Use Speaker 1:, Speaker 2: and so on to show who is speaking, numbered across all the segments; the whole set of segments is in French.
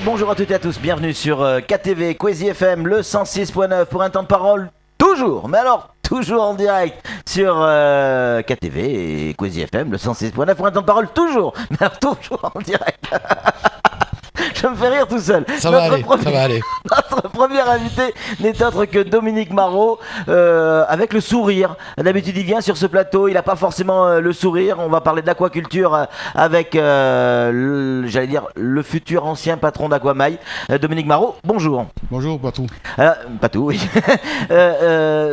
Speaker 1: Bonjour à toutes et à tous, bienvenue sur KTV, Kwezi FM, le 106.9 pour un temps de parole toujours, mais alors toujours en direct sur KTV et Kwezi FM, le 106.9 pour un temps de parole toujours, mais alors toujours en direct. Je me fais rire tout seul.
Speaker 2: Ça va aller.
Speaker 1: Notre premier invité n'est autre que Dominique Marot, avec le sourire. D'habitude, il vient sur ce plateau, il n'a pas forcément le sourire. On va parler d'aquaculture avec, j'allais dire, le futur ancien patron d'Aquamail, Dominique Marot. Bonjour.
Speaker 2: Bonjour, Patou.
Speaker 1: Patou, oui.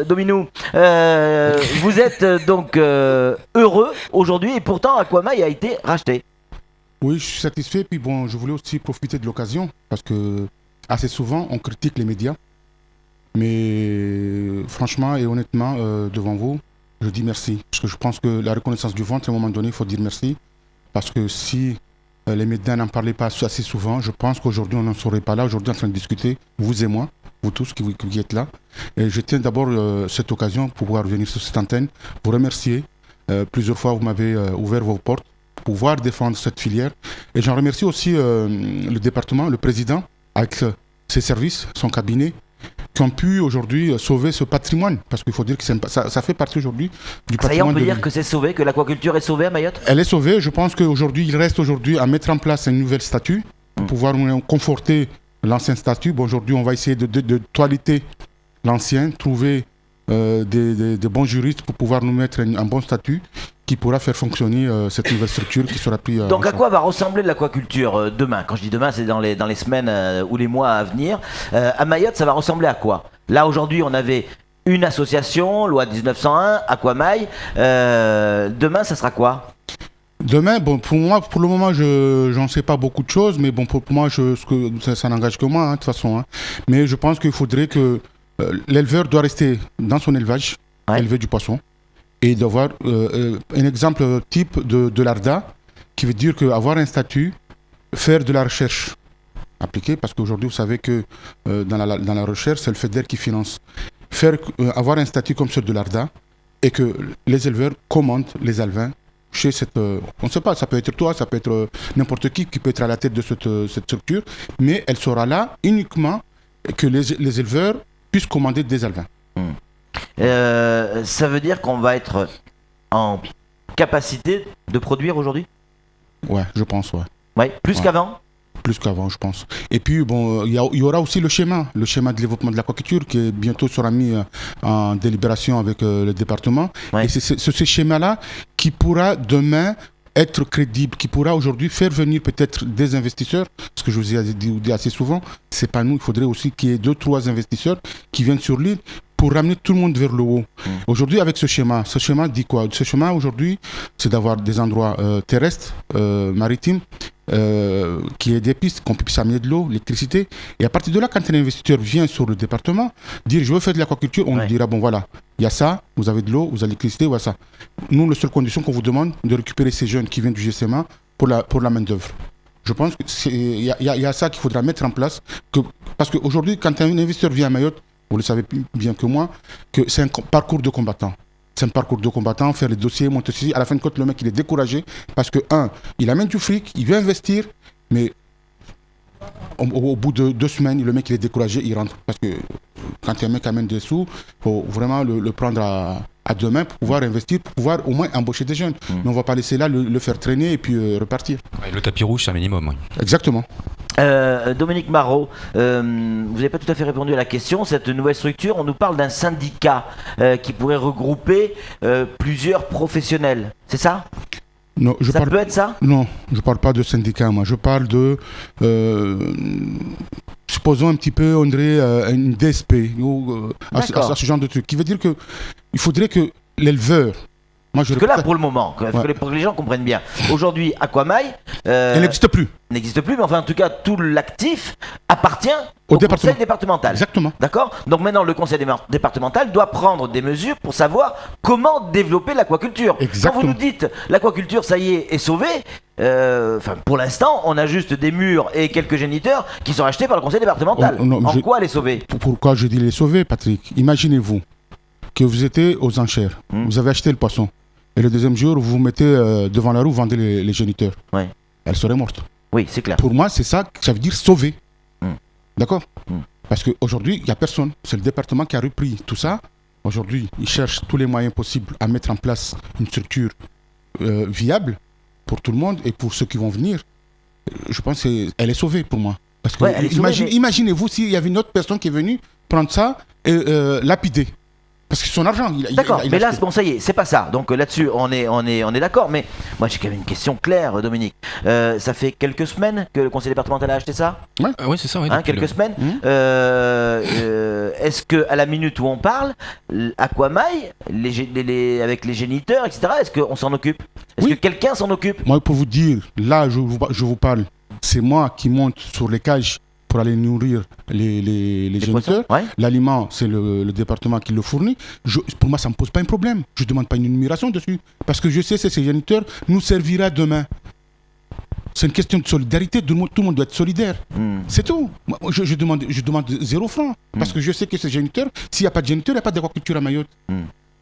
Speaker 1: Dominou, vous êtes donc heureux aujourd'hui et pourtant Aquamail a été racheté.
Speaker 2: Oui, je suis satisfait. Puis bon, je voulais aussi profiter de l'occasion parce que assez souvent, on critique les médias. Mais franchement et honnêtement, devant vous, je dis merci. Parce que je pense que la reconnaissance du ventre, à un moment donné, il faut dire merci. Parce que si les médias n'en parlaient pas assez souvent, je pense qu'aujourd'hui, on n'en serait pas là. Aujourd'hui, en train de discuter, vous et moi, vous tous qui êtes là. Et je tiens d'abord cette occasion pour pouvoir venir sur cette antenne, vous remercier. Plusieurs fois, vous m'avez ouvert vos portes pour pouvoir défendre cette filière. Et j'en remercie aussi le département, le président, avec ses services, son cabinet, qui ont pu aujourd'hui sauver ce patrimoine. Parce qu'il faut dire que ça fait partie aujourd'hui du patrimoine.
Speaker 1: Ça y est, on peut dire que c'est sauvé, que l'aquaculture est sauvée à Mayotte ?
Speaker 2: Elle est sauvée. Je pense qu'aujourd'hui, il reste aujourd'hui à mettre en place un nouvel statut pour pouvoir conforter l'ancien statut. Bon, aujourd'hui, on va essayer de toiletter l'ancien, trouver des bons juristes pour pouvoir nous mettre un bon statut qui pourra faire fonctionner cette nouvelle structure qui sera prise.
Speaker 1: Donc à quoi va ressembler l'aquaculture demain ? Quand je dis demain, c'est dans les semaines ou les mois à venir. À Mayotte, ça va ressembler à quoi ? Là, aujourd'hui, on avait une association, loi 1901, Aquamail. Demain, ça sera quoi ?
Speaker 2: Demain, bon, pour moi, pour le moment, j'en sais pas beaucoup de choses, mais bon, pour moi, ça n'engage que moi, de toute façon. Hein. Mais je pense qu'il faudrait que l'éleveur doit rester dans son élevage, élever du poisson, et d'avoir un exemple type de l'ARDA, qui veut dire qu'avoir un statut, faire de la recherche appliquée, parce qu'aujourd'hui, vous savez que dans la recherche, c'est le FEDER qui finance. Avoir un statut comme celui de l'ARDA, et que les éleveurs commandent les alevins chez cette... on ne sait pas, ça peut être toi, ça peut être n'importe qui peut être à la tête de cette structure, mais elle sera là uniquement que les éleveurs puissent commander des alevins.
Speaker 1: Ça veut dire qu'on va être en capacité de produire aujourd'hui ?
Speaker 2: Ouais, je pense, ouais.
Speaker 1: Ouais, plus qu'avant ?
Speaker 2: Plus qu'avant, je pense. Et puis, bon, il y aura aussi le schéma de développement de l'aquaculture qui bientôt sera mis en délibération avec le département. Ouais. Et c'est ce schéma-là qui pourra demain être crédible, qui pourra aujourd'hui faire venir peut-être des investisseurs, parce que je vous ai dit assez souvent, c'est pas nous, il faudrait aussi qu'il y ait 2-3 investisseurs qui viennent sur l'île pour ramener tout le monde vers le haut. Aujourd'hui, avec ce schéma dit quoi ? Ce schéma, aujourd'hui, c'est d'avoir des endroits terrestres, maritimes, qui aient des pistes, qu'on puisse amener de l'eau, l'électricité. Et à partir de là, quand un investisseur vient sur le département, dire je veux faire de l'aquaculture, on lui dira bon voilà, il y a ça, vous avez de l'eau, vous avez de l'électricité, voilà ça. Nous, la seule condition qu'on vous demande, de récupérer ces jeunes qui viennent du GSMA pour la main-d'œuvre. Je pense qu'il y a ça qu'il faudra mettre en place. Parce qu'aujourd'hui, quand un investisseur vient à Mayotte, vous le savez bien que moi, que c'est un parcours de combattant. C'est un parcours de combattant, faire les dossiers, monter ceci. À la fin de compte, le mec, il est découragé parce que, il amène du fric, il veut investir, mais au bout de 2 semaines, le mec, il est découragé, il rentre. Parce que quand un mec amène des sous, il faut vraiment le prendre à deux mains pour pouvoir investir, pour pouvoir au moins embaucher des jeunes. Mais on ne va pas laisser là le faire traîner et puis repartir.
Speaker 3: Ouais, le tapis rouge, c'est un minimum, oui.
Speaker 2: Exactement.
Speaker 1: Dominique Marot, vous n'avez pas tout à fait répondu à la question. Cette nouvelle structure, on nous parle d'un syndicat qui pourrait regrouper plusieurs professionnels. C'est ça ?
Speaker 2: Non,
Speaker 1: peut être ça ?
Speaker 2: Non, je ne parle pas de syndicat, moi. Je parle de... supposons un petit peu, on dirait, une DSP, à ce genre de truc. Qui veut dire qu'il faudrait que l'éleveur...
Speaker 1: Parce que là, pour le moment, pour que les gens comprennent bien, aujourd'hui, Aquamail
Speaker 2: elle n'existe plus,
Speaker 1: mais enfin, en tout cas, tout l'actif appartient au conseil départemental.
Speaker 2: Exactement.
Speaker 1: D'accord ? Donc maintenant, le conseil départemental doit prendre des mesures pour savoir comment développer l'aquaculture.
Speaker 2: Exactement.
Speaker 1: Quand vous nous dites l'aquaculture, ça y est sauvée, pour l'instant, on a juste des murs et quelques géniteurs qui sont rachetés par le conseil départemental. Quoi elle est sauvée ?
Speaker 2: Pourquoi je dis elle est sauvée, Patrick ? Imaginez-vous que vous étiez aux enchères, vous avez acheté le poisson. Et le deuxième jour, vous vous mettez devant la roue, vous vendez les géniteurs.
Speaker 1: Ouais.
Speaker 2: Elle serait morte.
Speaker 1: Oui, c'est clair.
Speaker 2: Pour moi, c'est ça que ça veut dire sauver. D'accord.
Speaker 1: Mm.
Speaker 2: Parce qu'aujourd'hui, il n'y a personne. C'est le département qui a repris tout ça. Aujourd'hui, ils cherchent tous les moyens possibles à mettre en place une structure viable pour tout le monde et pour ceux qui vont venir. Je pense qu'elle est sauvée pour moi. Parce que imaginez-vous s'il y avait une autre personne qui est venue prendre ça et lapider. Parce que son argent,
Speaker 1: d'accord, mais là, bon, ça y est, c'est pas ça. Donc là-dessus, on est d'accord. Mais moi, j'ai quand même une question claire, Dominique. Ça fait quelques semaines que le conseil départemental a acheté ça.
Speaker 3: Oui, c'est ça. Oui,
Speaker 1: Quelques semaines. Est-ce que à la minute où on parle, Aquamail, avec les géniteurs, etc., est-ce qu'on s'en occupe? Est-ce que quelqu'un s'en occupe?
Speaker 2: Moi, pour vous dire, là, je vous parle. C'est moi qui monte sur les cages pour aller nourrir les géniteurs.
Speaker 1: Ouais.
Speaker 2: L'aliment, c'est le département qui le fournit. Pour moi, ça ne me pose pas un problème. Je ne demande pas une énumération dessus. Parce que je sais que ces géniteurs nous servira demain. C'est une question de solidarité. Tout le monde doit être solidaire. C'est tout. Moi, je demande 0 francs. Parce que je sais que ces géniteurs, s'il n'y a pas de géniteurs, il n'y a pas d'aquaculture à Mayotte.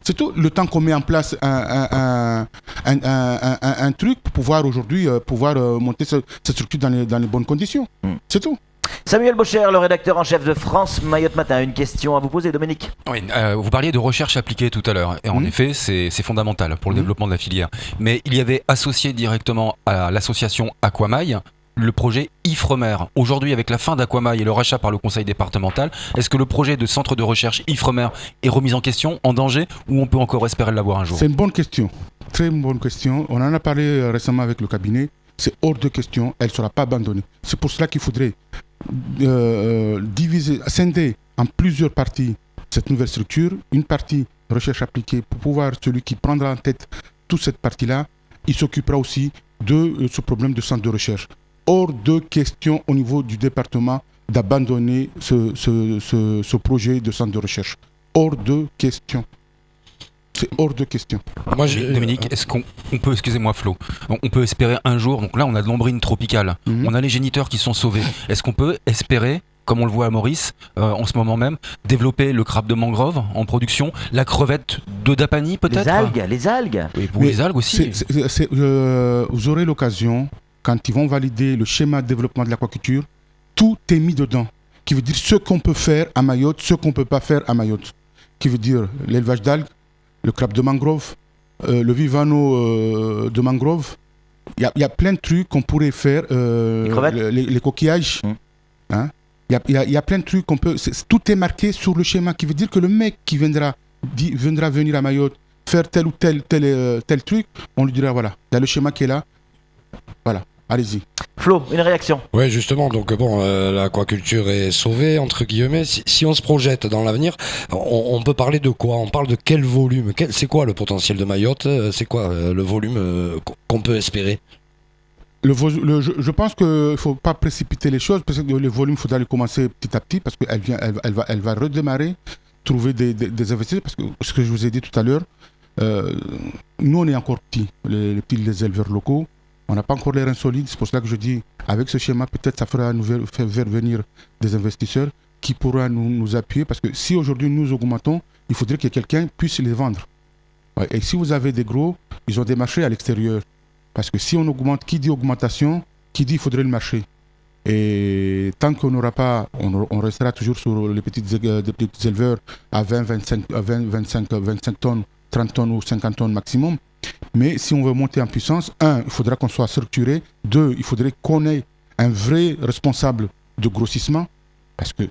Speaker 2: C'est tout. Le temps qu'on met en place un truc pour pouvoir aujourd'hui monter cette structure dans les bonnes conditions. C'est tout.
Speaker 1: Samuel Bocher, le rédacteur en chef de France Mayotte Matin, une question à vous poser, Dominique.
Speaker 3: Oui, vous parliez de recherche appliquée tout à l'heure, et en effet, c'est fondamental pour le développement de la filière. Mais il y avait associé directement à l'association Aquamail le projet Ifremer. Aujourd'hui, avec la fin d'Aquamail et le rachat par le conseil départemental, est-ce que le projet de centre de recherche Ifremer est remis en question, en danger, ou on peut encore espérer l'avoir un jour?
Speaker 2: C'est une bonne question, très bonne question. On en a parlé récemment avec le cabinet. C'est hors de question, elle ne sera pas abandonnée. C'est pour cela qu'il faudrait scinder en plusieurs parties cette nouvelle structure. Une partie recherche appliquée pour pouvoir, celui qui prendra en tête toute cette partie-là, il s'occupera aussi de ce problème de centre de recherche. Hors de question au niveau du département d'abandonner ce projet de centre de recherche. Hors de question. C'est hors de question.
Speaker 3: Moi, Dominique, est-ce qu'on peut, excusez-moi Flo, on peut espérer un jour, donc là on a de l'ombrine tropicale, on a les géniteurs qui sont sauvés, est-ce qu'on peut espérer, comme on le voit à Maurice en ce moment même, développer le crabe de mangrove en production, la crevette de Dapani peut-être?
Speaker 1: Les algues.
Speaker 3: Oui, pour les algues aussi.
Speaker 2: Vous aurez l'occasion, quand ils vont valider le schéma de développement de l'aquaculture, tout est mis dedans, qui veut dire ce qu'on peut faire à Mayotte, ce qu'on ne peut pas faire à Mayotte, qui veut dire l'élevage d'algues, le crabe de mangrove, le vivano de mangrove. Il y a plein de trucs qu'on pourrait faire. Les coquillages. Il y a plein de trucs qu'on peut. Tout est marqué sur le schéma, qui veut dire que le mec qui viendra venir à Mayotte faire tel ou tel truc, on lui dira voilà, il y a le schéma qui est là. Voilà, allez-y.
Speaker 1: Flo, une réaction?
Speaker 4: Oui, justement, donc l'aquaculture est sauvée, entre guillemets. Si on se projette dans l'avenir, on peut parler de quoi? On parle de quel volume? C'est quoi le potentiel de Mayotte? C'est quoi le volume qu'on peut espérer?
Speaker 2: Je pense qu'il ne faut pas précipiter les choses, parce que le volume, il faudra le commencer petit à petit, parce qu'elle va redémarrer, trouver des investisseurs, parce que ce que je vous ai dit tout à l'heure, nous on est encore petits, les éleveurs locaux. On n'a pas encore les reins solides, c'est pour cela que je dis, avec ce schéma, peut-être ça fera faire venir des investisseurs qui pourront nous appuyer, parce que si aujourd'hui nous augmentons, il faudrait que quelqu'un puisse les vendre. Ouais, et si vous avez des gros, ils ont des marchés à l'extérieur. Parce que si on augmente, qui dit augmentation, qui dit il faudrait le marché. Et tant qu'on n'aura pas, on restera toujours sur les petits éleveurs à 20, 25 tonnes, 30 tonnes ou 50 tonnes maximum. Mais si on veut monter en puissance, il faudra qu'on soit structuré. 2, il faudrait qu'on ait un vrai responsable de grossissement. Parce que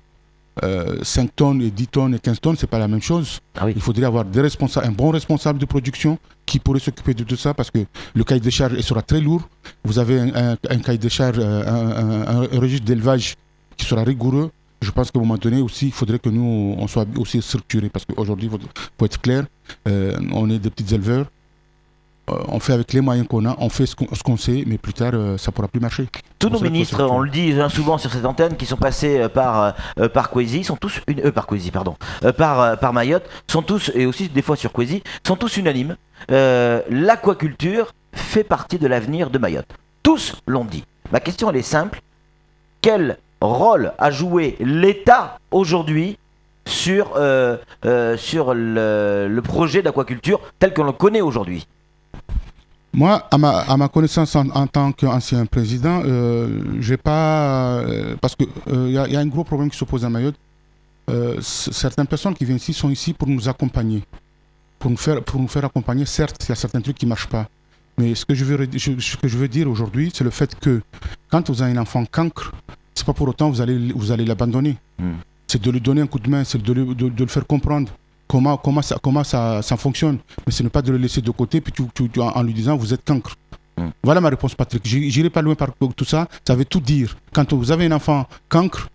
Speaker 2: 5 tonnes et 10 tonnes et 15 tonnes, ce n'est pas la même chose. Ah oui. Il faudrait avoir un bon responsable de production qui pourrait s'occuper de tout ça, parce que le cahier de charges sera très lourd. Vous avez un cahier de charges, un registre d'élevage qui sera rigoureux. Je pense qu'à un moment donné aussi, il faudrait que nous, on soit aussi structurés. Parce qu'aujourd'hui, il faut être clair, on est des petits éleveurs. On fait avec les moyens qu'on a, on fait ce qu'on sait, mais plus tard, ça ne pourra plus marcher.
Speaker 1: Tous nos ministres, on le dit souvent sur cette antenne, qui sont passés par Kwezi, sont tous par Mayotte, sont tous, et aussi des fois sur Kwezi, sont tous unanimes. L'aquaculture fait partie de l'avenir de Mayotte. Tous l'ont dit. Ma question, elle est simple. Quel rôle a joué l'État aujourd'hui sur le projet d'aquaculture tel qu'on le connaît aujourd'hui?
Speaker 2: Moi, à ma connaissance en tant qu'ancien président, j'ai pas parce que y a un gros problème qui se pose à Mayotte. Certaines personnes qui viennent ici sont ici pour nous accompagner, pour nous faire accompagner. Certes, il y a certains trucs qui marchent pas, mais ce que je veux dire aujourd'hui, c'est le fait que quand vous avez un enfant cancre, c'est pas pour autant vous allez l'abandonner. C'est de lui donner un coup de main, c'est de le faire comprendre comment ça fonctionne. Mais ce n'est pas de le laisser de côté puis en lui disant vous êtes cancre. Voilà ma réponse, Patrick. J'irai pas loin par tout ça. Ça veut tout dire. Quand vous avez un enfant cancre,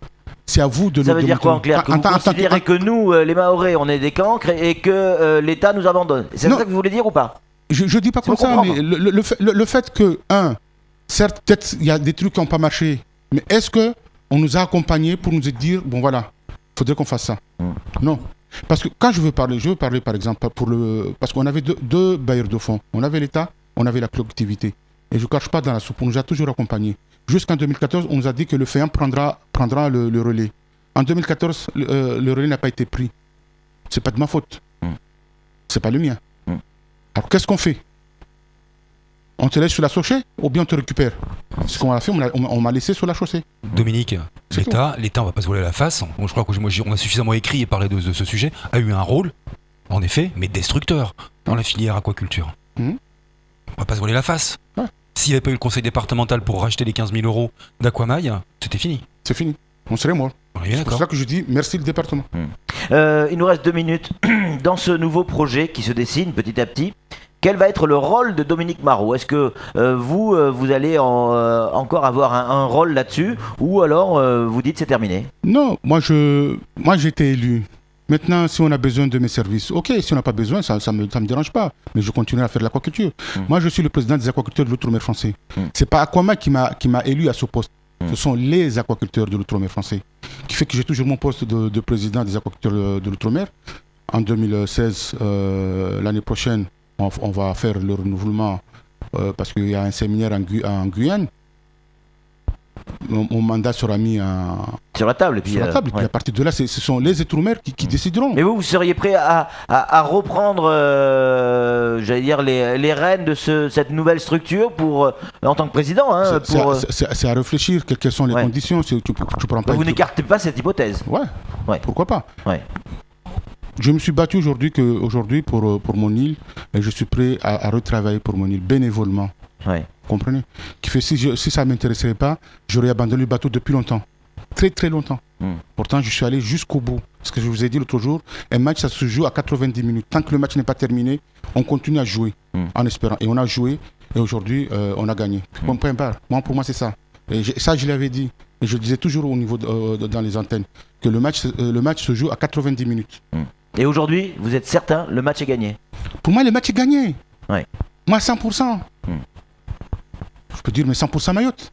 Speaker 2: c'est à vous de le...
Speaker 1: Ça veut dire quoi en clair? Que vous considérez que nous, les Mahorais, on est des cancres et que l'État nous abandonne. C'est ça que vous voulez dire ou pas?
Speaker 2: Je dis pas comme ça, mais le fait que, certes, peut-être il y a des trucs qui n'ont pas marché, mais est-ce qu'on nous a accompagnés pour nous dire, bon voilà, il faudrait qu'on fasse ça? Non. Parce que quand je veux parler par exemple, parce qu'on avait deux bailleurs de fonds. On avait l'État, on avait la collectivité. Et je ne cache pas dans la soupe, on nous a toujours accompagnés. Jusqu'en 2014, on nous a dit que le FEAM prendra le relais. En 2014, le relais n'a pas été pris. C'est pas de ma faute. C'est pas le mien. Alors qu'est-ce qu'on fait? On te laisse sur la chaussée ou bien on te récupère? Ce qu'on a fait, on m'a laissé sur la chaussée.
Speaker 3: Dominique, l'État, on va pas se voiler la face. Je crois on a suffisamment écrit et parlé de ce sujet, a eu un rôle, en effet, mais destructeur dans la filière aquaculture. On va pas se voiler la face. S'il n'y avait pas eu le conseil départemental pour racheter les 15 000 € d'Aquamail, c'était fini.
Speaker 2: C'est fini. On serait mort. C'est pour ça que je dis merci le département.
Speaker 1: Il nous reste 2 minutes. Dans ce nouveau projet qui se dessine petit à petit, quel va être le rôle de Dominique Marot? Est-ce que vous allez encore avoir un rôle là-dessus ou alors vous dites c'est terminé?
Speaker 2: Non, moi j'ai été élu. Maintenant, si on a besoin de mes services, ok, si on n'a pas besoin, ça me dérange pas. Mais je continue à faire de l'aquaculture. Moi, je suis le président des aquaculteurs de l'outre-mer français. C'est pas Aquamail qui m'a élu à ce poste. Ce sont les aquaculteurs de l'outre-mer français. Qui fait que j'ai toujours mon poste de président des aquaculteurs de l'outre-mer. En 2016, l'année prochaine, on va faire le renouvellement parce qu'il y a un séminaire en Guyane. Mon mandat sera mis
Speaker 1: sur la table. Et puis,
Speaker 2: Puis à partir de là, ce sont les Outre-mer qui décideront.
Speaker 1: Mais vous seriez prêt à reprendre, j'allais dire, les rênes de cette nouvelle structure en tant que président
Speaker 2: C'est à réfléchir, quelles sont les conditions. Tu prends pas
Speaker 1: vous n'écartez pas cette hypothèse.
Speaker 2: Ouais. Pourquoi pas.
Speaker 1: Ouais.
Speaker 2: Je me suis battu aujourd'hui pour mon île et je suis prêt à retravailler pour mon île bénévolement.
Speaker 1: Ouais.
Speaker 2: Vous comprenez? Qui fait si ça ne m'intéressait pas, j'aurais abandonné le bateau depuis longtemps. Très très longtemps. Pourtant, je suis allé jusqu'au bout. Ce que je vous ai dit l'autre jour, un match, ça se joue à 90 minutes. Tant que le match n'est pas terminé, on continue à jouer en espérant. Et on a joué et aujourd'hui, on a gagné. Bon point barre. Pour moi, c'est ça. Et ça, je l'avais dit. Et je disais toujours au niveau dans les antennes que le match se joue à 90 minutes.
Speaker 1: Et aujourd'hui, vous êtes certain, le match est gagné?
Speaker 2: Pour moi, le match est gagné.
Speaker 1: Ouais.
Speaker 2: Moi, 100%. Je peux dire, mais 100% Mayotte.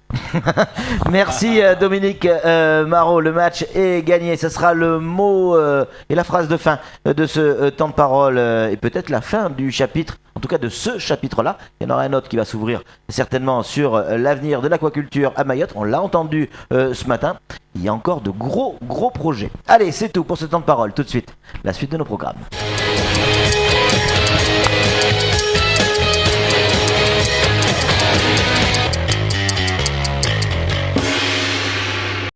Speaker 1: Merci Dominique Marot, le match est gagné. Ce sera le mot et la phrase de fin de ce temps de parole et peut-être la fin du chapitre, en tout cas de ce chapitre-là. Il y en aura un autre qui va s'ouvrir certainement sur l'avenir de l'aquaculture à Mayotte. On l'a entendu ce matin. Il y a encore de gros projets. Allez, c'est tout pour ce temps de parole. Tout de suite, la suite de nos programmes.